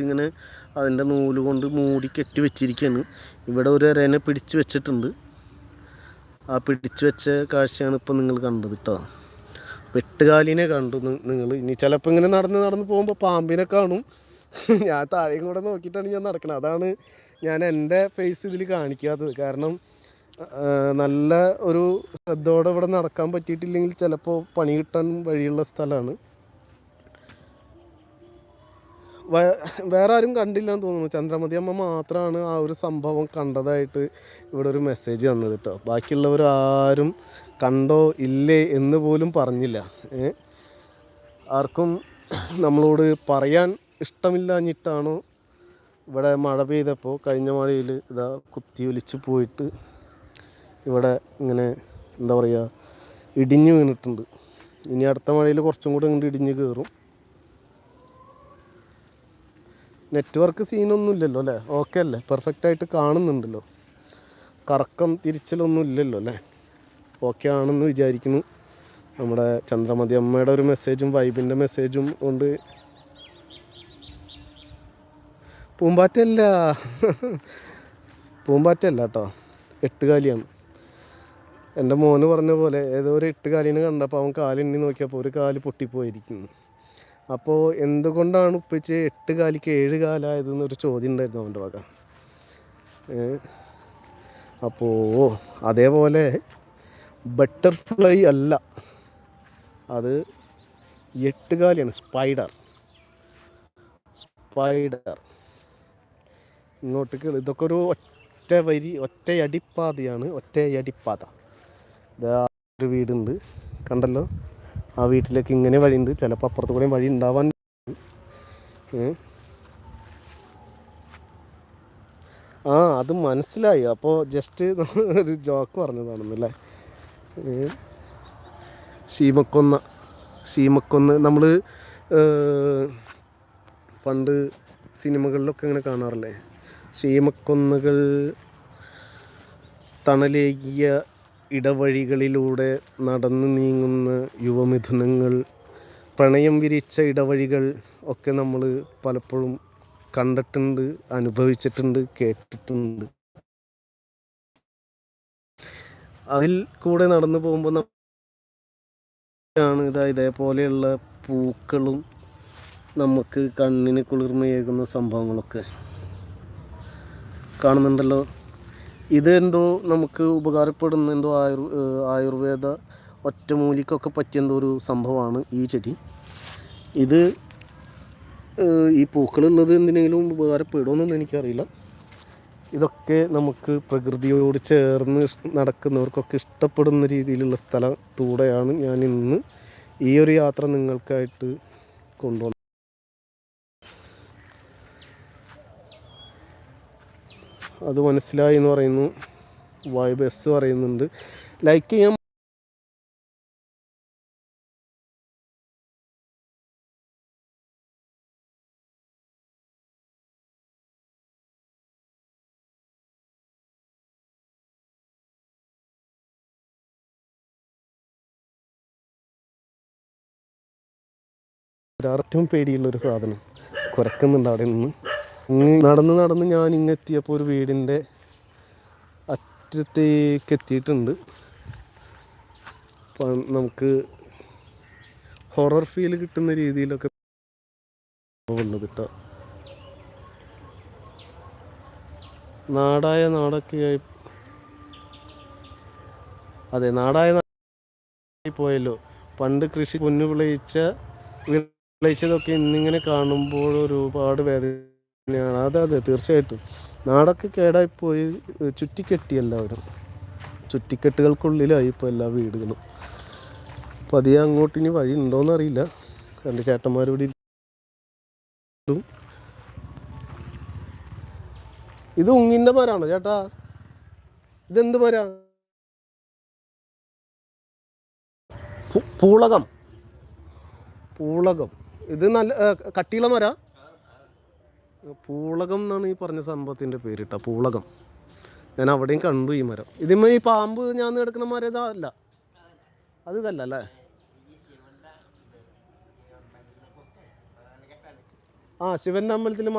ഇങ്ങനെ അതിൻ്റെ നൂല് കൊണ്ട് മൂടി കെട്ടി വെച്ചിരിക്കുകയാണ്. ഇവിടെ ഒരു എരേനെ പിടിച്ച് വെച്ചിട്ടുണ്ട്. ആ പിടിച്ച് വെച്ച കാഴ്ചയാണ് ഇപ്പോൾ നിങ്ങൾ കണ്ടത് കേട്ടോ. വെട്ടുകാലിനെ കണ്ടു നിങ്ങൾ. ഇനി ചിലപ്പോൾ ഇങ്ങനെ നടന്ന് പോകുമ്പോൾ പാമ്പിനെ കാണും. ഞാൻ താഴെയും കൂടെ നോക്കിയിട്ടാണ് ഞാൻ നടക്കുന്നത്. അതാണ് ഞാൻ എൻ്റെ ഫേസ് ഇതിൽ കാണിക്കാത്തത്. കാരണം നല്ല ഒരു ശ്രദ്ധയോടെ ഇവിടെ നടക്കാൻ പറ്റിയിട്ടില്ലെങ്കിൽ ചിലപ്പോൾ പണി കിട്ടാൻ വഴിയുള്ള സ്ഥലമാണ്. വേറെ ആരും കണ്ടില്ലെന്ന് തോന്നുന്നു. ചന്ദ്രമതി അമ്മ മാത്രമാണ് ആ ഒരു സംഭവം കണ്ടതായിട്ട് ഇവിടെ ഒരു മെസ്സേജ് തന്നത് കേട്ടോ. ബാക്കിയുള്ളവർ ആരും കണ്ടോ ഇല്ലേ എന്ന് പോലും പറഞ്ഞില്ല. ആർക്കും നമ്മളോട് പറയാൻ ഇഷ്ടമില്ലാഞ്ഞിട്ടാണോ ഇവിടെ മഴ പെയ്തപ്പോൾ കഴിഞ്ഞ മഴയിൽ ഇതാ കുത്തി ഒലിച്ച് പോയിട്ട് ഇവിടെ ഇങ്ങനെ എന്താ പറയുക ഇടിഞ്ഞു വീണിട്ടുണ്ട്. ഇനി അടുത്ത മഴയിൽ കുറച്ചും കൂടെ ഇങ്ങോട്ട് ഇടിഞ്ഞ് കയറും. നെറ്റ്വർക്ക് സീനൊന്നും ഇല്ലല്ലോ അല്ലേ? ഓക്കെ അല്ലേ? പെർഫെക്റ്റായിട്ട് കാണുന്നുണ്ടല്ലോ. കറക്കം തിരിച്ചലൊന്നും ഇല്ലല്ലോ അല്ലേ? ഓക്കെ ആണെന്ന് വിചാരിക്കുന്നു. നമ്മുടെ ചന്ദ്രമതി അമ്മയുടെ ഒരു മെസ്സേജും വൈബിൻ്റെ മെസ്സേജും കൊണ്ട് പൂമ്പാറ്റല്ല കേട്ടോ, എട്ടുകാലിയാണ്. എൻ്റെ മോന് പറഞ്ഞ പോലെ ഏതോ ഒരു എട്ടുകാലിനെ കണ്ടപ്പോൾ അവൻ കാലെണ്ണി നോക്കിയപ്പോൾ ഒരു കാല് പൊട്ടിപ്പോയിരിക്കുന്നു. അപ്പോൾ എന്തുകൊണ്ടാണ് ഉപ്പിച്ച് 8 കാലിക്ക് 7 കാലായതെന്നൊരു ചോദ്യം ഉണ്ടായിരുന്നു അവൻ്റെ വക. അപ്പോൾ അതേപോലെ ബട്ടർഫ്ലൈ അല്ല, അത് 8 കാലിയാണ്. സ്പൈഡർ ഇങ്ങോട്ടേക്ക് ഇതൊക്കെ ഒരു ഒറ്റയടിപ്പാതയാണ്. ഒറ്റയടിപ്പാത. ഇതാ ഒരു വീടുണ്ട് കണ്ടല്ലോ. ആ വീട്ടിലേക്ക് ഇങ്ങനെ വഴിയുണ്ട്. ചിലപ്പോൾ അപ്പുറത്ത് കൂടെ വഴി ഉണ്ടാവാൻ. അത് മനസ്സിലായി. അപ്പോൾ ജസ്റ്റ് ഒരു ജോക്ക് പറഞ്ഞതാണെന്നല്ലേ. ശീമക്കൊന്ന് നമ്മൾ പണ്ട് സിനിമകളിലൊക്കെ ഇങ്ങനെ കാണാറില്ലേ? ശീമക്കൊന്നുകൾ തണലേകിയ ഇടവഴികളിലൂടെ നടന്നു നീങ്ങുന്ന യുവമിഥുനങ്ങൾ, പ്രണയം വിരിച്ച ഇടവഴികൾ ഒക്കെ നമ്മൾ പലപ്പോഴും കണ്ടിട്ടുണ്ട്, അനുഭവിച്ചിട്ടുണ്ട്, കേട്ടിട്ടുണ്ട്. അതിൽ കൂടെ നടന്നു പോകുമ്പോൾ ഇതേപോലെയുള്ള പൂക്കളും നമുക്ക് കണ്ണിന് കുളിർമയേകുന്ന സംഭവങ്ങളൊക്കെ കാണുന്നുണ്ടല്ലോ. ഇതെന്തോ നമുക്ക് ഉപകാരപ്പെടുന്ന എന്തോ ആയുർവേദ ഒറ്റമൂലിക്കൊക്കെ പറ്റിയ എന്തോ ഒരു സംഭവമാണ് ഈ ചെടി. ഇത് ഈ പൂക്കളുള്ളത് എന്തിനെങ്കിലും ഉപകാരപ്പെടുമെന്നൊന്നും എനിക്കറിയില്ല. ഇതൊക്കെ നമുക്ക് പ്രകൃതിയോട് ചേർന്ന് നടക്കുന്നവർക്കൊക്കെ ഇഷ്ടപ്പെടുന്ന രീതിയിലുള്ള സ്ഥലത്തൂടെയാണ് ഞാൻ ഇന്ന് ഈ ഒരു യാത്ര നിങ്ങൾക്കായിട്ട് കൊണ്ടുവന്നത്. അത് മനസ്സിലായി എന്ന് പറയുന്നു. വൈബ് എസ് പറയുന്നുണ്ട്. ലൈക്ക് ചെയ്യാൻ ഒരാർക്കും പേടിയുള്ളൊരു സാധനം കുരക്കുന്നുണ്ട് അവിടെ നിന്ന്. നടന്ന് ഞാൻ ഇങ്ങെത്തിയപ്പോൾ ഒരു വീടിൻ്റെ അറ്റത്തേക്ക് എത്തിയിട്ടുണ്ട്. നമുക്ക് ഹൊറർ ഫീൽ കിട്ടുന്ന രീതിയിലൊക്കെ ഉള്ളത് കേട്ടോ. നാടൊക്കെയായി പോയല്ലോ. പണ്ട് കൃഷി പൊന്നു വിളയിച്ചതൊക്കെ ഇന്നിങ്ങനെ കാണുമ്പോൾ ഒരുപാട് വേദനയാണ്. അതെ തീർച്ചയായിട്ടും. നാടൊക്കെ കേടായിപ്പോയി, ചുറ്റിക്കെട്ടി എല്ലാവരും. ചുറ്റിക്കെട്ടുകൾക്കുള്ളിലായി ഇപ്പോൾ എല്ലാ വീടുകളും. പതിയെ അങ്ങോട്ടിനി വഴി ഉണ്ടോയെന്നറിയില്ല. രണ്ട് ചേട്ടന്മാരോട് ഇത് ഉങ്ങിൻ്റെ മരമാണോ ചേട്ടാ? ഇതെന്ത് മരം? പൂളകം. ഇത് നല്ല കട്ടിയുള്ള മര. പൂളകം എന്നാണ് ഈ പറഞ്ഞ സംഭവത്തിൻ്റെ പേര് കേട്ടോ, പൂളകം. ഞാൻ അവിടെയും കണ്ടു ഈ മരം. ഇതിന്മേ ഈ പാമ്പ് ഞാൻ എടുക്കുന്ന മരം ഇതല്ല, അത് ഇതല്ല അല്ലേ? ശിവൻ്റെ അമ്പലത്തിൽ